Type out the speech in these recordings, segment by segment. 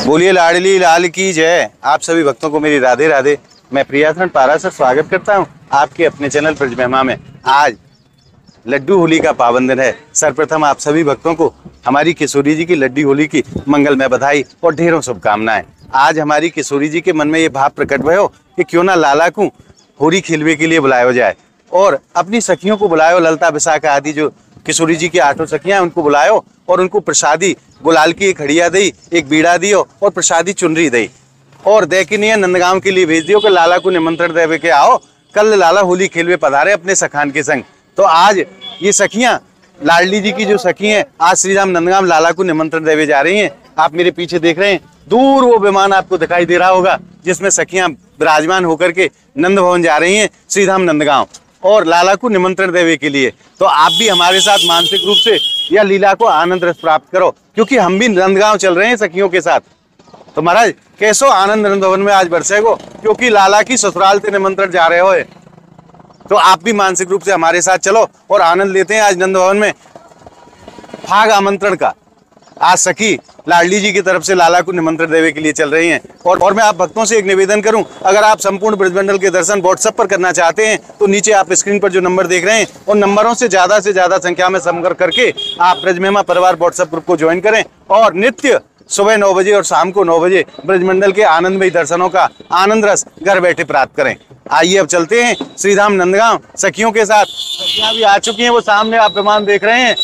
बोलिए लाडली लाल की जय। आप सभी भक्तों को मेरी राधे राधे। मैं प्रियासरण पारा से स्वागत करता हूं आपके अपने चैनल ब्रज महिमा में। आज लड्डू होली का पावन दिन है। सर्वप्रथम आप सभी भक्तों को हमारी किशोरी जी की लड्डू होली की मंगलमय बधाई और ढेरों शुभकामनाएं। आज हमारी किशोरी जी के मन में ये भाव प्रकट भयो कि क्यों ना लाला को होली खेलवे के लिए बुलाया जाए और अपनी सखियों को बुलायो। ललता विशाखा आदि जो किशोरी जी की 8 सखियां उनको बुलायो और उनको प्रसादी गुलाल की एक हड़िया दी, एक बीड़ा दियो और प्रसादी चुनरी दी और देखनीय नंदगांव के लिए भेज दियो कि लाला को निमंत्रण देवे के आओ, कल लाला होली खेलवे पधारे अपने सखान के संग। तो आज ये सखियां लाडली जी की जो सखी हैं आज श्रीराम नंदगांव लाला को निमंत्रण देवे जा रही हैं। आप मेरे पीछे देख रहे हैं, दूर वो विमान आपको दिखाई दे रहा होगा जिसमें सखियां विराजमान होकर के नंद भवन जा रही हैं श्रीधाम नंदगांव और लाला को निमंत्रण देवे के लिए। तो आप भी हमारे साथ मानसिक रूप से यह लीला को आनंद रस प्राप्त करो, क्योंकि हम भी नंदगांव चल रहे हैं सखियों के साथ। तो महाराज कैसो आनंद नंद भवन में आज बरसेगो, क्योंकि लाला की ससुराल से निमंत्रण जा रहे हो। तो आप भी मानसिक रूप से हमारे साथ चलो और आनंद लेते हैं आज नंद भवन में भाग आमंत्रण का। आज सखी लाडली जी की तरफ से लाला को निमंत्रण देवे के लिए चल रही हैं। और मैं आप भक्तों से एक निवेदन करूं, अगर आप संपूर्ण ब्रजमंडल के दर्शन व्हाट्सएप पर करना चाहते हैं तो नीचे आप स्क्रीन पर जो नंबर देख रहे हैं उन नंबरों से ज्यादा संख्या में संपर्क करके आप ब्रज महिमा परिवार व्हाट्सएप ग्रुप को ज्वाइन करें और नित्य सुबह 9 बजे और शाम को 9 बजे ब्रजमंडल के आनंदमयी दर्शनों का आनंद रस घर बैठे प्राप्त करें। आइए अब चलते हैं श्रीधाम नंदगांव सखियों के साथ। सखियां भी आ चुकी हैं, वो सामने आप विमान देख रहे हैं,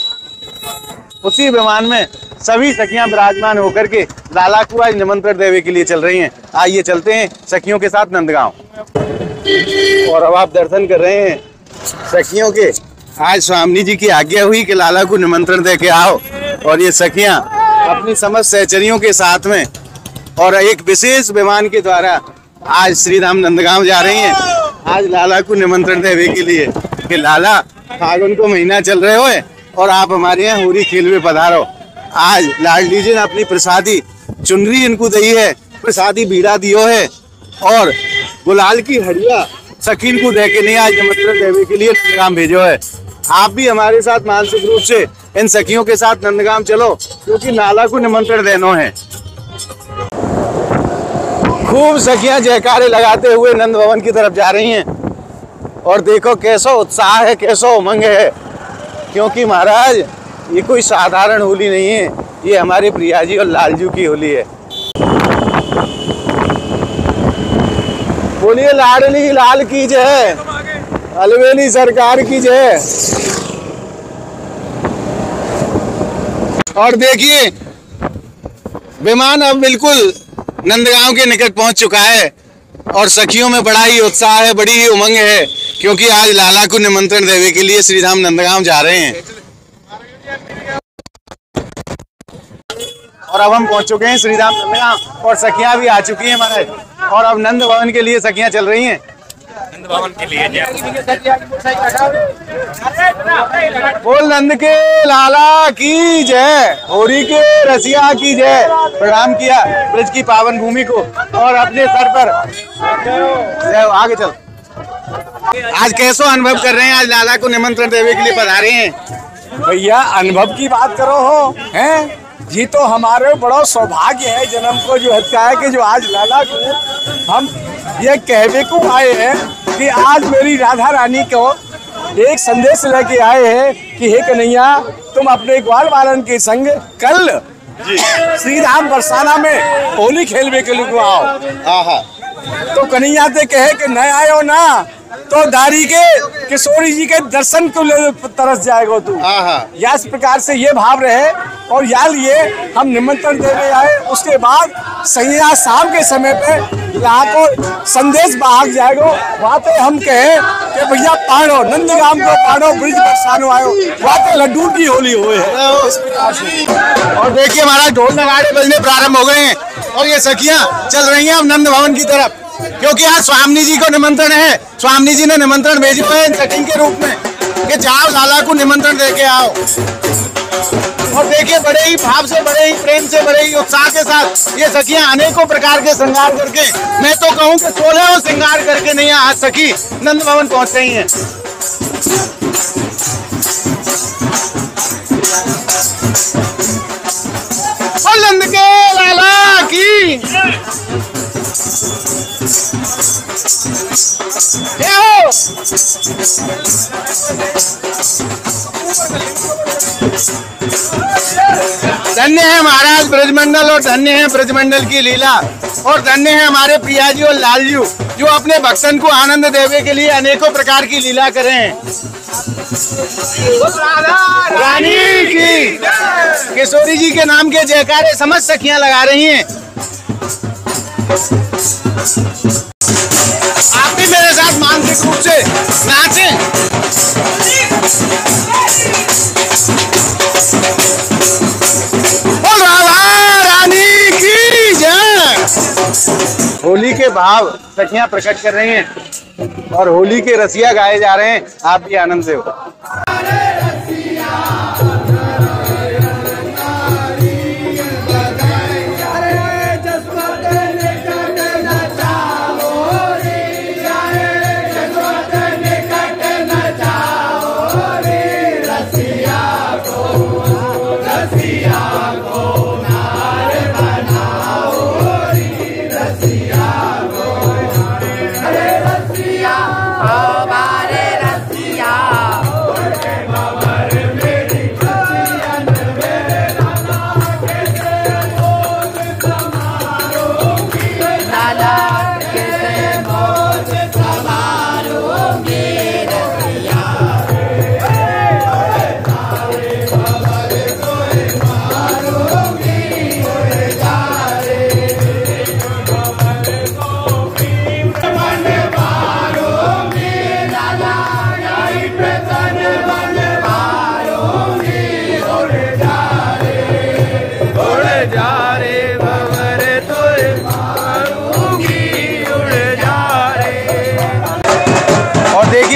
उसी विमान में सभी सखियां विराजमान होकर के लाला को आज निमंत्रण देवे के लिए चल रही हैं। आइए चलते हैं सखियों के साथ नंदगांव। और अब आप दर्शन कर रहे हैं सखियों के। आज स्वामी जी की आज्ञा हुई कि लाला को निमंत्रण दे के आओ और ये सखियां अपनी समस्त सहचरियों के साथ में और एक विशेष विमान के द्वारा आज श्रीधाम नंदगांव जा रही हैं आज लाला को निमंत्रण देवे के लिए कि लाला फागुन को महीना चल रहे हो और आप हमारे यहाँ होली खेलवे पधारो। आज लाडली जी ने अपनी प्रसादी चुनरी इनको दी है, प्रसादी बीड़ा दियो है और गुलाल की हड़िया सखीन को दे के नहीं आज निमंत्रण देवे के लिए नंदगांव भेजो है। आप भी हमारे साथ मानसिक रूप से इन सखियों के साथ नंदगांव चलो, क्योंकि लाला को निमंत्रण देना है। खूब सखियां जयकारे लगाते हुए नंद भवन की तरफ जा रही हैं और देखो कैसो उत्साह है, कैसो उमंग है, क्योंकि महाराज ये कोई साधारण होली नहीं है, ये हमारे प्रिया जी और लालजू की होली है। बोलिए लाडली लाल की जय, अलवेली सरकार की जय। और देखिए विमान अब बिल्कुल नंदगांव के निकट पहुंच चुका है और सखियों में बड़ा ही उत्साह है, बड़ी ही उमंग है, क्योंकि आज लाला को निमंत्रण देवे के लिए श्रीधाम नंदगांव जा रहे हैं। और अब हम पहुंच चुके हैं श्रीधाम नंदगांव और सखियां भी आ चुकी हैं महाराज। और अब नंद भवन के लिए सखियां चल रही हैं नंद भवन के लिए। बोल नंद के लाला की जय, होरी के रसिया की जय। प्रणाम किया ब्रज की पावन भूमि को और अपने सर पर आगे चल। आज कैसो अनुभव कर रहे हैं, आज लाला को निमंत्रण देवे के लिए पधारे हैं। भैया अनुभव की बात करो हो हैं, ये तो हमारे बड़ा सौभाग्य है जन्म को जो है कि जो आज लाला को हम ये कहवे को आए हैं कि आज मेरी राधा रानी को एक संदेश लेके आए हैं कि हे कन्हैया तुम अपने ग्वाल वालन के संग कल श्रीधाम बरसाना में होली खेलने के लिए आओ। तो कन्हैया से कहे कि न आयो ना तो दारी के किशोरी जी के दर्शन को तरस जाएगा तू। या इस प्रकार से ये भाव रहे और यार ये हम निमंत्रण देने आए, उसके बाद संध्या शाम के समय पे यहाँ को संदेश भाग जाएगा। वहाँ पे हम कहें कि भैया पानो नंदगांव को पानो ब्रिज बरसानो आयो, वहाँ पे लड्डू की होली हुए है इस प्रकार से। और देखिए हमारा ढोल नगाड़े बजने प्रारंभ हो गए हैं और ये सखियां चल रही हैं अब नंद भवन की तरफ, क्योंकि आज स्वामी जी को निमंत्रण है। स्वामी जी ने निमंत्रण भेजे हुए हैं सखी के रूप में कि जाओ लाला को निमंत्रण देके आओ। और देखिए बड़े ही भाव से, बड़े ही प्रेम से, बड़े ही उत्साह के साथ ये सखियां अनेकों प्रकार के श्रृंगार करके, मैं तो कहूं कि 16 श्रृंगार करके नहीं आज सखी नंद भवन पहुंच रही हैं। नंद के लाला की जय हो। धन्य है महाराज ब्रजमंडल और धन्य है ब्रजमंडल की लीला और धन्य है हमारे प्रिया जी और लाल जी जो अपने भक्तन को आनंद देने के लिए अनेकों प्रकार की लीला करें। रानी की किशोरी जी के नाम के जयकारे समस्त सखियां लगा रही हैं। आप भी मेरे साथ मानसिक रूप से नाचें। रानी की जय। होली के भाव सखियां प्रकट कर रही हैं और होली के रसिया गाए जा रहे हैं। आप भी आनंद से हो।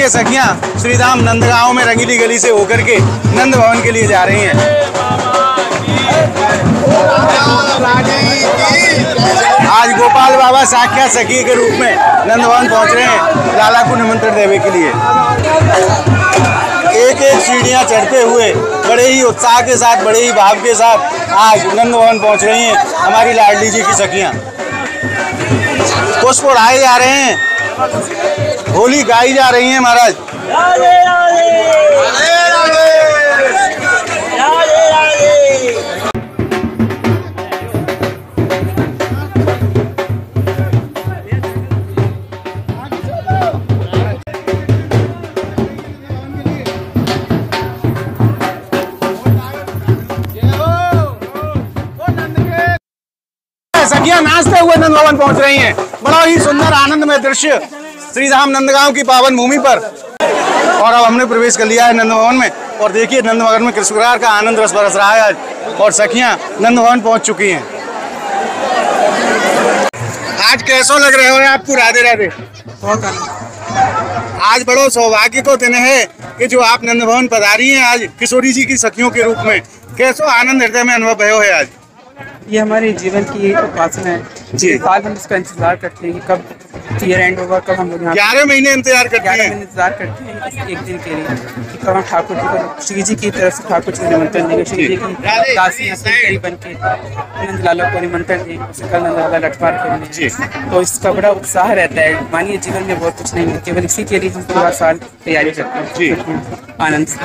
सखियां श्रीधाम नंदगांव में रंगीली गली से होकर के नंद भवन के लिए जा रही हैं। आज गोपाल बाबा साक्षात सखी के रूप में नंद भवन पहुंच रहे हैं लाला को निमंत्रण देने के लिए। एक एक सीढ़ियां चढ़ते हुए बड़े ही उत्साह के साथ, बड़े ही भाव के साथ आज नंद भवन पहुंच रही हैं हमारी लाडली जी की सखियां। पुष्प उड़ाए जा रहे हैं, होली गाई जा रही है महाराज। सखियां नाचते हुए नंद भवन पहुंच रही हैं। बड़ा ही सुंदर आनंदमय दृश्य श्रीधाम नंदगांव की पावन भूमि पर। और अब हमने प्रवेश कर लिया है नंद भवन में और देखिए नंद भवन में कृष्णकार का आनंद रस बरस रहा है आज और सखियां नंद भवन पहुंच चुकी हैं। आज कैसा लग रहा है आपको? राधे राधे। आज बड़ो सौभाग्य को दिन है कि जो आप नंद भवन पधारी हैं आज किशोरी जी की सखियों के रूप में। कैसा आनंद हृदय में अनुभव भयो है आज? ये हमारे जीवन की एक उपासना है जी। साल हम इसका इंतजार करते हैं कि कब ईयर एंड होगा, कब हम लोग 11 महीने इंतजार करते हैं। 11 महीने इंतजार करते हैं एक दिन के लिए कि कब हम ठाकुर जी को, श्री जी की तरफ से ठाकुर जी को निमंत्रण देंगे। श्री जी की दासी अपनी बन के नंद लाला को निमंत्रण देंगे, उसे कल नंद लाला लठमार करेंगे। तो इसका बड़ा उत्साह रहता है। मानिए जीवन में बहुत कुछ नहीं है, केवल इसी के लिए हम पूरा साल तैयारी करते हैं आनंद से।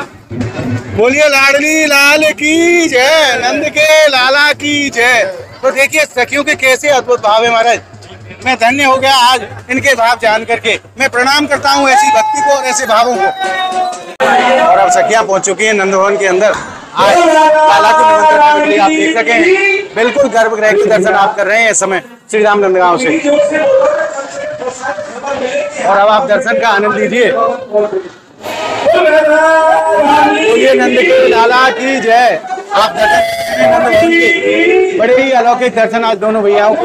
बोलिए लाडली लाल की जय, नंद के लाला की जय। तो देखिए सखियों के कैसे अद्भुत भाव है महाराज। मैं धन्य हो गया आज इनके भाव जान करके। मैं प्रणाम करता हूँ ऐसी भक्ति को और ऐसे भावों को। और अब सखियां पहुंच चुकी हैं नंद भवन के अंदर। आज लाला को निमंत्रण देने के लिए आप देख सकें बिल्कुल गर्भगृह के दर्शन आप कर रहे हैं इस समय श्रीधाम नंदगांव से। और अब आप दर्शन का आनंद लीजिए। बोलिए नंद के लाला की जय। आप दर्शन नंद भवन के बड़े ही अलौकिक दर्शन आज दोनों भैयाओं को।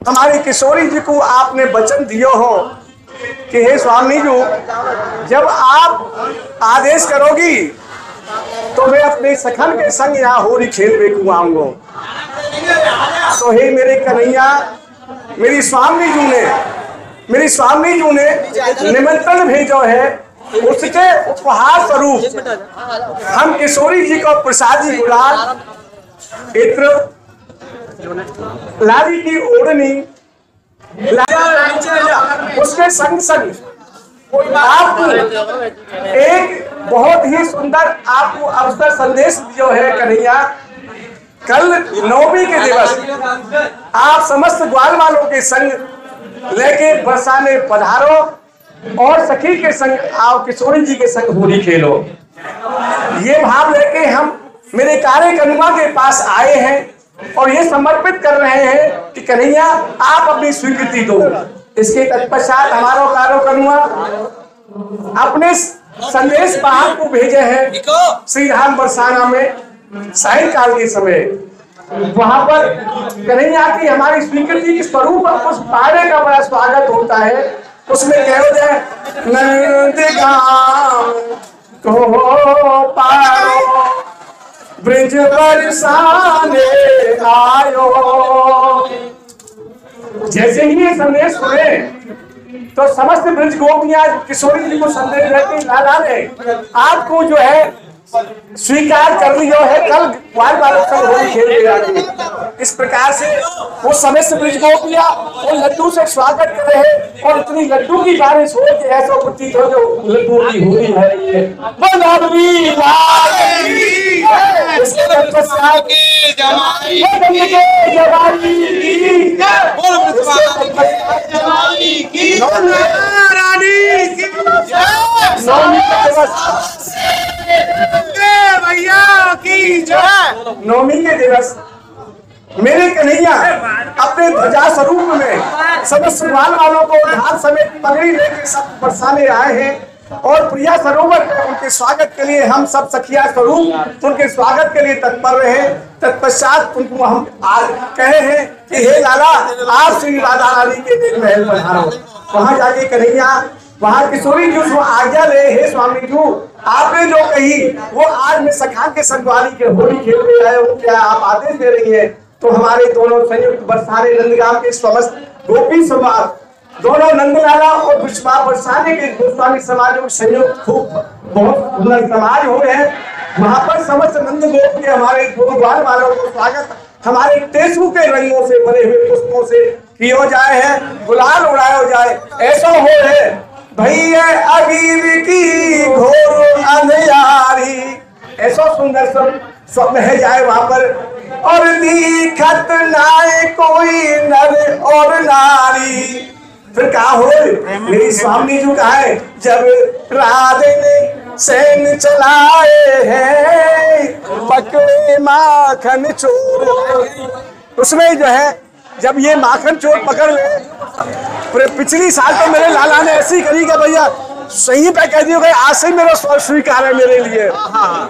हमारी किशोरी जी को आपने वचन दियो हो कि हे स्वामी जी, जब आप आदेश करोगी तो मैं अपने सखन के संग यहाँ होली खेलने को आऊंगा। तो हे मेरे कन्हैया, मेरी स्वामी जी ने निमंत्रण भेजो है उसके उपहार स्वरूप हम किशोरी जी को प्रसादी गुलाल, इत्र, लाली की ओढ़नी, उसके संग संग आपको एक बहुत ही सुंदर आपको अवसर संदेश जो है कन्हैया, कल नवमी के दिवस आप समस्त ग्वाल वालों के संग लेके बरसाने पधारो और सखी के संग आओ, किशोरी जी के संग होली खेलो। ये भाव लेके हम मेरे कार्यकर्ता के पास आए हैं और ये समर्पित कर रहे हैं कि कन्हैया आप अपनी स्वीकृति दो। इसके तत्पश्चात हमारा कार्यकर्ता अपने संदेश वाहक को भेजे हैं श्री राम बरसाना में सायंकाल के समय। वहां पर कन्हैया की हमारी स्वीकृति के स्वरूप उस पारे का बड़ा स्वागत होता है। उसमें कहो जाए नंदगांव को पारो ब्रिज बरसाने आयो। जैसे ही ये संदेश सुने तो समस्त ब्रज गोपियां किशोरी जी को संदेश देते लाला ने आपको जो है स्वीकार कर लिया है, कल ग्वाल वालों का होली खेल गया। इस प्रकार से वो समस्त ब्रज गोपियां वो लड्डू से स्वागत कर रहे हैं और इतनी लड्डू की बारिश हो कि ऐसा प्रतीत हो जो लड्डू की होली है। नवमी के दिवस मेरे कन्हैया अपने ध्वजा स्वरूप में समस्त ग्वाल वालों को धार समेत पगड़ी लेकर सब बरसाने आए हैं और प्रिया सरोवर में उनके स्वागत के लिए हम सब सखिया स्वरूप उनके स्वागत के लिए तत्पर रहे। तत्पश्चात उनको हम आज कहे हैं कि हे लाला आप श्री राधा रानी के दिल महल पधारो। वहां जाके कन्हैया वहां किशोरी जी उसको आज्ञा ले, हे स्वामी जी आपने जो कही वो आज मैं सखा के संगवारी के होली खेलने आए हूँ, क्या आप आदेश दे रही है? तो हमारे दोनों संयुक्त बरसाने नंदगांव के समस्त गोपी समाज दोनों नंदलाला और विश्वा बरसाने के गोस्वामी समाजों के संयुक्त खूब बहुत सुंदर समाज हुए हैं। वहां पर समस्त नंद गोप के हमारे ग्वाल वालों को स्वागत हमारे टेसू के रंगों से बने हुए पुष्पों से किया जाए है, गुलाल उड़ाया जाए। ऐसा हो है भैया अबीर की घोर अंधियारी, ऐसा सुंदर स्वप्न है जाए वहां पर और दिखत नाए कोई नर और नारी। फिर कहा हो मेरी स्वामी जी कहा है जब राधे ने सैन चलाए हैं पकड़े माखन चोर। उसमें जो है जब ये माखन चोर पकड़ ले, पिछली साल तो मेरे लाला ने ऐसी करी कि भैया सही पे कह दिया गया आज से मेरा स्वीकार है मेरे लिए।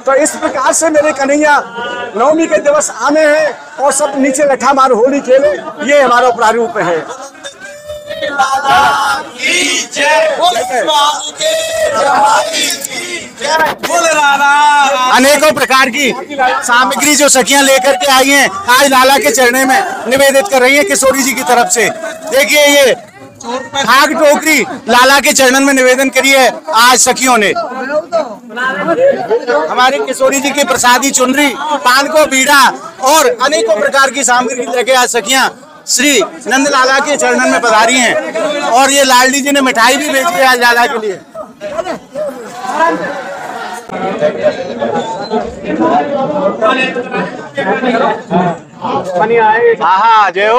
तो इस प्रकार से मेरे कन्हैया नवमी के दिवस आने हैं और सब नीचे लठा मार होली खेले, ये हमारा प्रारूप है। अनेकों प्रकार की सामग्री जो सखियां लेकर के आई हैं आज लाला के चरणों में निवेदित कर रही हैं किशोरी जी की तरफ से। देखिए ये खाक टोकरी लाला के चरणन में निवेदन करी है आज सखियों ने। हमारी किशोरी जी की प्रसादी चुनरी, पान को बीड़ा और अनेकों प्रकार की सामग्री लेके आज सखियां श्री नंद लाला के चरणन में पधारी हैं और ये लालडी जी ने मिठाई भी भेजी है आज लाला के लिए। हाँ जय हो।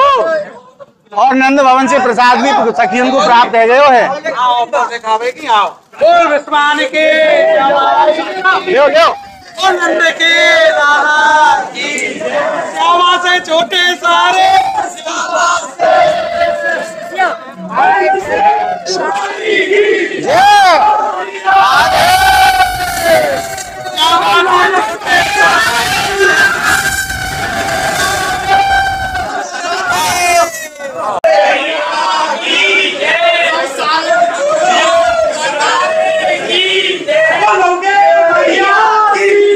और नंद भवन से प्रसाद भी सखियों को प्राप्त है गयो है। लो लो नंद के लाला की श्यामा से छोटे सारे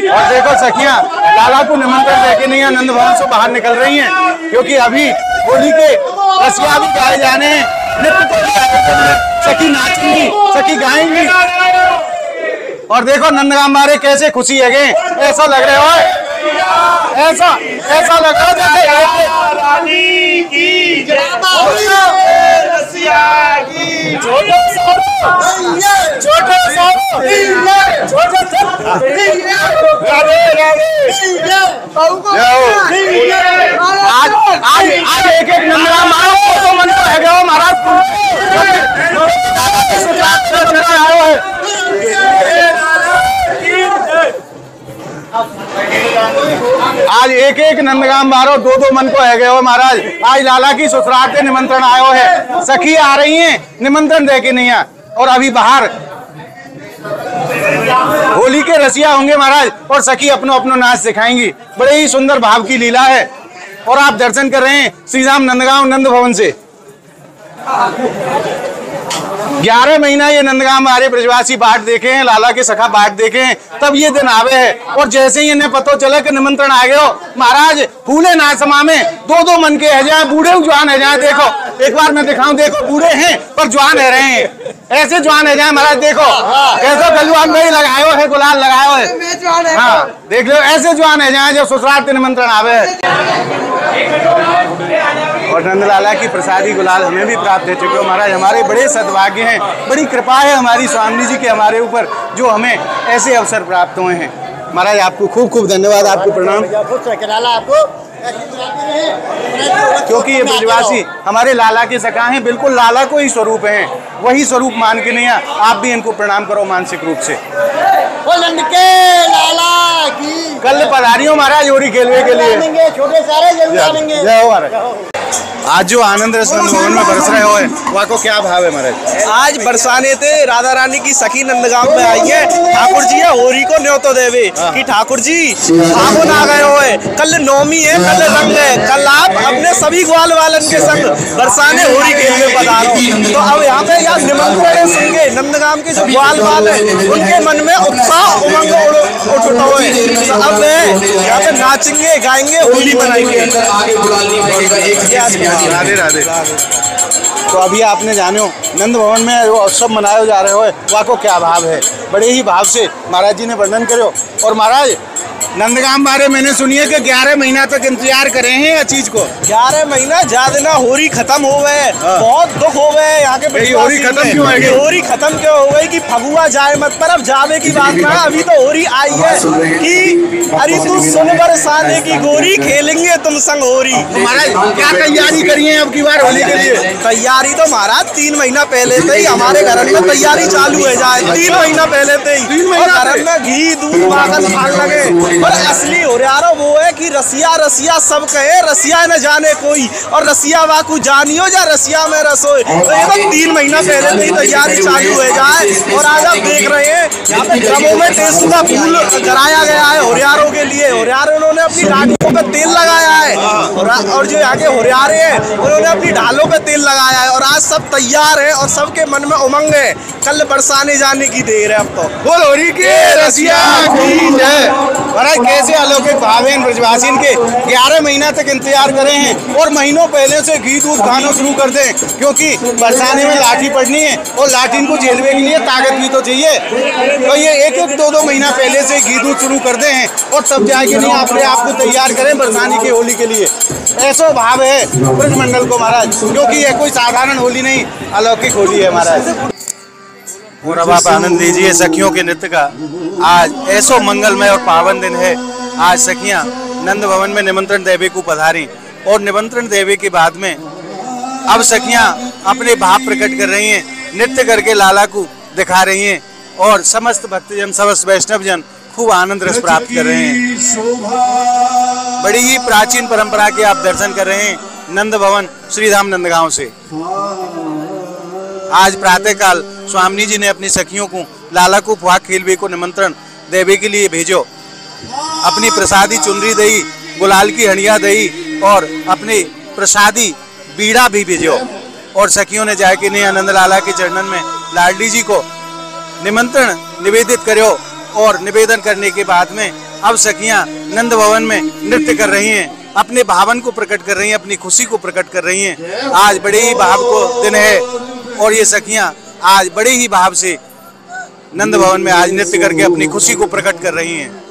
और देखो सखियां लाला को निमंत्रण देके नहीं आनंद भवन से बाहर निकल रही हैं क्योंकि अभी होली के रसिया भी गाए जाने हैं, नृत्य सखी नाचेंगी, सखी गाएंगी। और देखो नंदगाम मारे कैसे खुशी है गए, ऐसा लग रहा है, ऐसा लग रहा है जैसे रानी की जय, रसिया की छोटे आज एक नंदगाम मारो तो मन को है गया महाराज। आज एक नंदगाम मारो दो मन को है गए हो महाराज। आज लाला की ससुराल के निमंत्रण आयो है, सखी आ रही हैं निमंत्रण दे के नहीं आ, और अभी बाहर होली के रसिया होंगे महाराज और सखी अपनो नाच सिखाएंगी। बड़े ही सुंदर भाव की लीला है और आप दर्शन कर रहे हैं श्री राम नंदगांव नंद भवन से। 11 महीना ये नंदगांव हमारे ब्रजवासी बाट देखे हैं, लाला के सखा बाट देखे हैं, तब ये दिन आवे है। और जैसे ही इन्हें पता चला कि निमंत्रण आ गया महाराज, फूले ना समा में दो मन के है जाए, बूढ़े जवान है जाए। देखो एक बार मैं दिखाऊं, देखो बूढ़े हैं पर जवान है रहे हैं, ऐसे जवान है जाए महाराज। देखो कैसे गलवान में लगायो है, गुलाल लगायो है, हाँ देख लो ऐसे जवान है जाए जब ससुराल के निमंत्रण आवे है। और नंदलाला की प्रसादी गुलाल हमें भी प्राप्त हो चुके हो महाराज। हमारे बड़े सद्भाग्य हैं, बड़ी कृपा है हमारी स्वामी जी के हमारे ऊपर, जो हमें ऐसे अवसर प्राप्त हुए हैं महाराज। आपको खूब खूब धन्यवाद, आपको प्रणाम। क्योंकि ये ब्रजवासी हमारे लाला के सखा हैं, बिल्कुल लाला को ही स्वरूप हैं, वही स्वरूप मान के नहीं है। आप भी इनको प्रणाम करो मानसिक रूप से। लाला की कल पधारियों महाराज होरी खेलने के लिए, छोटे सारे जरूर जानेंगे। जय हो महाराज। आज जो आनंद रस भवन में बरस रहे हो वहाँ को क्या भाव है महाराज? आज बरसाने थे राधा रानी की सखी नंदगांव में आई है। ठाकुर जी है होरी को न्योतो देवे कि ठाकुर जी फागुन आ गए हो, कल नौमी है, कल रंग है, कल आप अपने सभी ग्वाल वालन के संग बरसाने होरी खेलने पधारो। तो अब यहाँ पे यार निमंत्रण सुन के नंदगांव के जो ग्वाल वाल है उनके मन में उत्साह उमंग उठ उठा है। तो अब यहाँ पे नाचेंगे गाएंगे होली मनाएंगे। राधे राधे। तो अभी आपने जानो नंद भवन में जो उत्सव मनाए जा रहे हो वहाँ को क्या भाव है? बड़े ही भाव से महाराज जी ने वर्णन करो। और महाराज नंदगांव बारे मैंने सुनिए कि 11 महीना तक इंतजार करे हैं इस चीज को। 11 महीना ज्यादा ना होरी खत्म हो गए, बहुत दुख हो गए यहाँ के। होरी खत्म क्यों है? होरी खत्म क्यों हो गई कि फगुआ जाए मत, पर अब जावे की बात ना, अभी तो होरी आई है कि अरे तू सुन बरसाने की गोरी, खेलेंगे तुम संग होरी। महाराज क्या तैयारी करी है अब की बार होली के लिए? तैयारी तो महाराज 3 महीना पहले से ही हमारे घर में तैयारी चालू है जाए। 3 महीना पहले से ही घर में घी दूध माखन खाने लगे। पर असली हो रहा वो है कि रसिया रसिया सब कहे, रसिया न जाने कोई, और रसिया वाकू जानियो जा रसिया में रसोई। तो ये तो 3 महीना पहले से ही तैयारी चालू है जाए। और आज आप देख रहे हैं यहाँ पे ड्रमों में टेस्ट का फूल कराया गया है होरियारों के लिए। होरियारों उन्होंने अपनी लाठियों पे तेल लगाया है और जो यहाँ के होरियारे हैं उन्होंने अपनी ढालों पे तेल लगाया है। और आज सब तैयार है और सबके मन में उमंग है, कल बरसाने जाने की देर है। अब तो बोल होरी के रसिया की जय। महाराज कैसे अलौकिक भाव है ब्रजवासी के। 11 महीना तक इंतजार करे हैं और महीनों पहले से घी दूध खाना शुरू कर दें, क्योंकि बरसाने में लाठी पड़नी है और लाठी को झेलने के लिए ताकत भी तो चाहिए। तो ये 1-2 महीना पहले से घी दूध शुरू कर दे हैं और तब जाके नहीं अपने आप को तैयार करें बरसाने की होली के लिए। ऐसा भाव है ब्रजमंडल को महाराज, क्योंकि यह कोई साधारण होली नहीं, अलौकिक होली है महाराज। और अब आप आनंद लीजिए सखियों के नृत्य का। आज ऐसो मंगलमय और पावन दिन है। आज सखियां नंद भवन में निमंत्रण देवे को पधारी और निमंत्रण देवे के बाद में अब सखियां अपने भाव प्रकट कर रही हैं, नृत्य करके लाला को दिखा रही हैं और समस्त भक्तजन समस्त वैष्णव जन खूब आनंद रस प्राप्त कर रहे हैं। बड़ी ही प्राचीन परंपरा के आप दर्शन कर रहे हैं नंद भवन श्रीधाम नंदगांव से। आज प्रातःकाल स्वामी जी ने अपनी सखियों को लाला को फुआ खेलवे को निमंत्रण देवे के लिए भेजो। अपनी प्रसादी चुनरी दई, गुलाल की हणिया दई और अपनी प्रसादी बीड़ा भी भेजो। और सखियों ने जाके ने आनंद लाला के चरणन में लाडली जी को निमंत्रण निवेदित करो। और निवेदन करने के बाद में अब सखियां नंद भवन में नृत्य कर रही हैं, अपने भावन को प्रकट कर रही हैं, अपनी खुशी को प्रकट कर रही हैं। आज बड़े ही भाव को दिन है और ये सखियां आज बड़े ही भाव से नंद भवन में आज नृत्य करके अपनी खुशी को प्रकट कर रही हैं।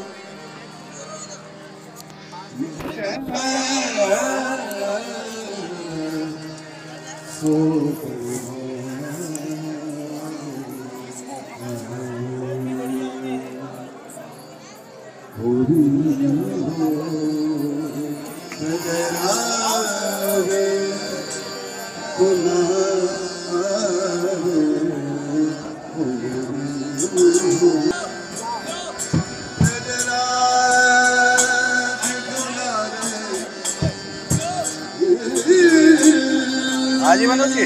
हाँ जी मनोज जी,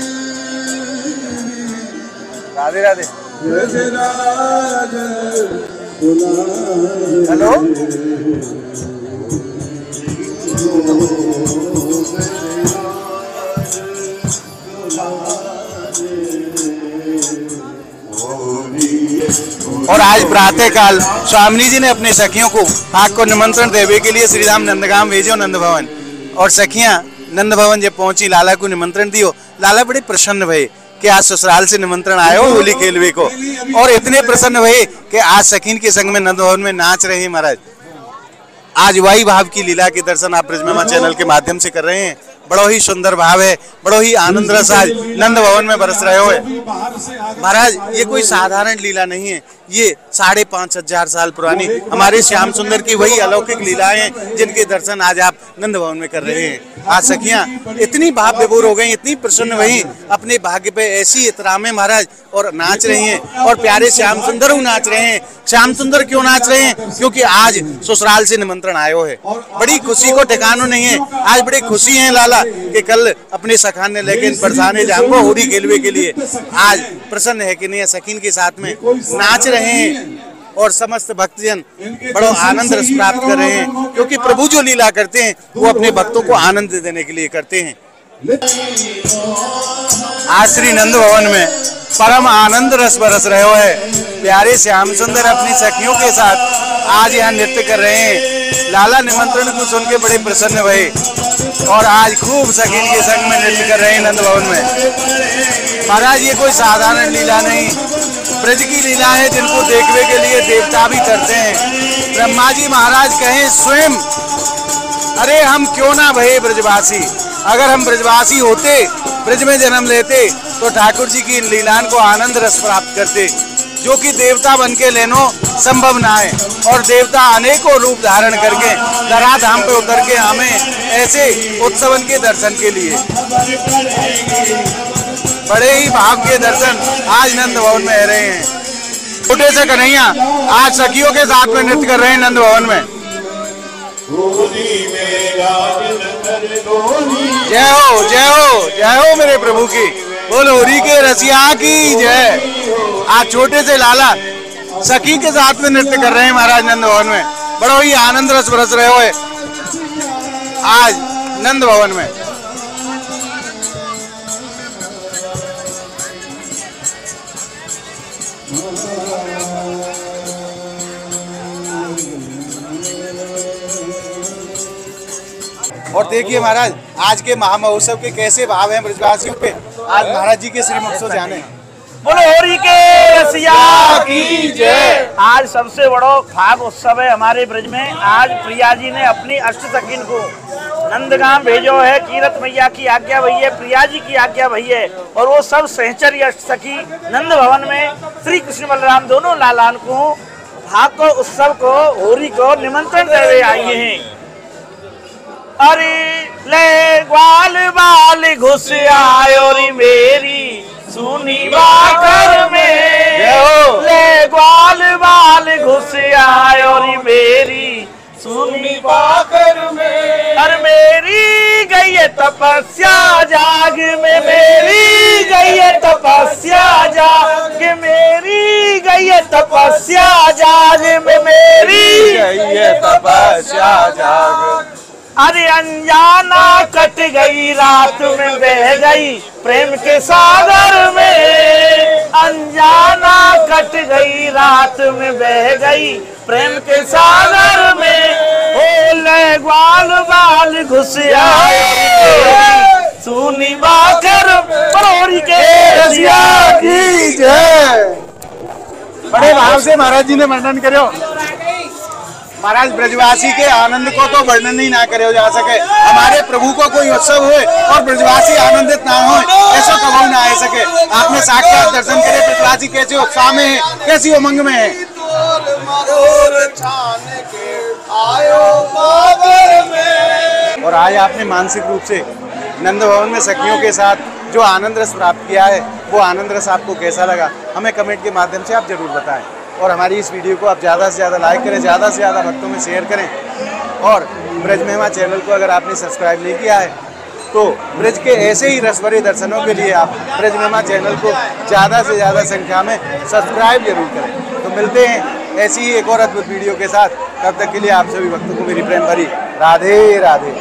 राधे राधे। हेलो, और आज प्रातः काल स्वामी जी ने अपने सखियों को आग को निमंत्रण देवे के लिए श्री राम नंदगाम भेजो नंद भवन, और सखियां नंद भवन जब पहुंची लाला को निमंत्रण दियो। लाला बड़े प्रसन्न भये कि आज ससुराल से निमंत्रण आयो होली खेलवे को, और इतने प्रसन्न भये कि आज सखीन के संग में नंद भवन में नाच रहे हैं महाराज। आज वही भाव की लीला के दर्शन आप ब्रजममा चैनल के माध्यम से कर रहे हैं। बड़ो ही सुंदर भाव है, बड़ो ही आनंद रस आज नंद भवन में बरस रहे हो महाराज। ये कोई साधारण लीला नहीं है, ये 5,500 साल पुरानी हमारे श्याम सुंदर की वही अलौकिक लीलाएं हैं जिनके दर्शन आज आप नंद भवन में कर रहे हैं। आज सखियां इतनी भाव विभोर हो गई, इतनी प्रसन्न हुई, अपने भाग्य पे ऐसी इतरामें महाराज, और नाच रही हैं। और प्यारे श्याम सुंदर नाच रहे हैं। श्याम सुंदर क्यों नाच रहे हैं? क्योंकि आज ससुराल से निमंत्रण आयो है। बड़ी खुशी को ठिकाना नहीं है। आज बड़ी खुशी है लाला कि कल अपने सखान ने लेकिन बरसाने जाऊंगा होली खेलवे के लिए। आज प्रसन्न है कि नहीं, सखीन के साथ में नाच रहे हैं, और समस्त भक्तजन बड़ा आनंद रस प्राप्त कर रहे हैं, क्योंकि प्रभु जो लीला करते हैं वो अपने भक्तों को आनंद देने के लिए करते हैं। आज श्री नंद भवन में परम आनंद रस बरस रहे हो है। प्यारे श्याम सुंदर अपनी सखियों के साथ आज यहाँ नृत्य कर रहे हैं। लाला निमंत्रण को सुन के बड़े प्रसन्न भये, और आज खूब सखीन के संग में नृत्य कर रहे हैं नंद भवन में। महाराज ये कोई साधारण लीला नहीं, ब्रज की लीला है जिनको देखने के लिए देवता भी करते हैं। ब्रह्मा जी महाराज कहें स्वयं, अरे हम क्यों ना भये ब्रजवासी, अगर हम ब्रजवासी होते, ब्रज में जन्म लेते, तो ठाकुर जी की इन लीलाओं को आनंद रस प्राप्त करते, जो कि देवता बन के लेनो संभव ना है। और देवता अनेकों रूप धारण करके धराधाम पे उतर के हमें ऐसे उत्सवन के दर्शन के लिए, बड़े ही भाव के दर्शन आज नंद भवन में रहे हैं। छोटे से कन्हैया आज सखियों के साथ में नृत्य कर रहे हैं नंद भवन में। जय हो जय हो जय हो मेरे प्रभु की, बोलो होरी के रसिया की जय। आज छोटे से लाला सखी के साथ में नृत्य कर रहे हैं महाराज नंद भवन में। बड़ो ही आनंद रस बरस रहे हो आज नंद भवन में। और देखिए महाराज आज के महामहोत्सव के कैसे भाव हैं ब्रजवासियों पे। आज महाराज जी के श्रीमुख से जाने, बोलो होरी के रसिया की जय। आज सबसे बड़ो फाग उत्सव है हमारे ब्रज में। आज प्रिया जी ने अपनी अष्ट सखीन को नंदगाम भेजो है। कीरत मैया की आज्ञा भई है, प्रिया जी की आज्ञा भई है, और वो सब सहचरी अष्ट सखी नंद भवन में श्री कृष्ण बलराम दोनों लालान को फाग को उत्सव को होरी को निमंत्रण देवे आई हैं। अरे ले ग्वाल बाल घुस आयो री मेरी सुनी बाकर में, ले ग्वाल बाल घुस आयो री मेरी सुनी बाकर में। अरे मेरी गई है तपस्या जाग में, मेरी गई है तपस्या जाग, मेरी गई है तपस्या जाग में, मेरी गई है तपस्या जाग। अरे अनजाना कट गई रात में बह गई प्रेम के सागर में, अनजाना कट गई रात में बह गई प्रेम के सागर में। ओ ले ग्वाल बाल घुस आए सुनी बाकर परोरी के रसिया की जय। बड़े से महाराज जी ने वर्णन करो। महाराज ब्रजवासी के आनंद को तो वर्णन ही ना करे जा सके। हमारे प्रभु को कोई उत्सव हुए और ब्रजवासी आनंदित ना हो, ऐसा कभी ना आ सके। आपने साक्षात दर्शन करे, ब्रजवासी कैसे उत्साह में है, कैसी उमंग में है। और आज आपने मानसिक रूप से नंद भवन में सखियों के साथ जो आनंद रस प्राप्त किया है, वो आनंद रस आपको कैसा लगा, हमें कमेंट के माध्यम से आप जरूर बताएं। और हमारी इस वीडियो को आप ज़्यादा से ज़्यादा लाइक करें, ज़्यादा से ज़्यादा भक्तों में शेयर करें। और ब्रज महिमा चैनल को अगर आपने सब्सक्राइब नहीं किया है तो ब्रज के ऐसे ही रसभरे दर्शनों के लिए आप ब्रज महिमा चैनल को ज़्यादा से ज़्यादा संख्या में सब्सक्राइब जरूर करें। तो मिलते हैं ऐसी ही एक और अद्भुत वीडियो के साथ। तब तक के लिए आप सभी भक्तों को मेरी प्रेम भरी राधे राधे।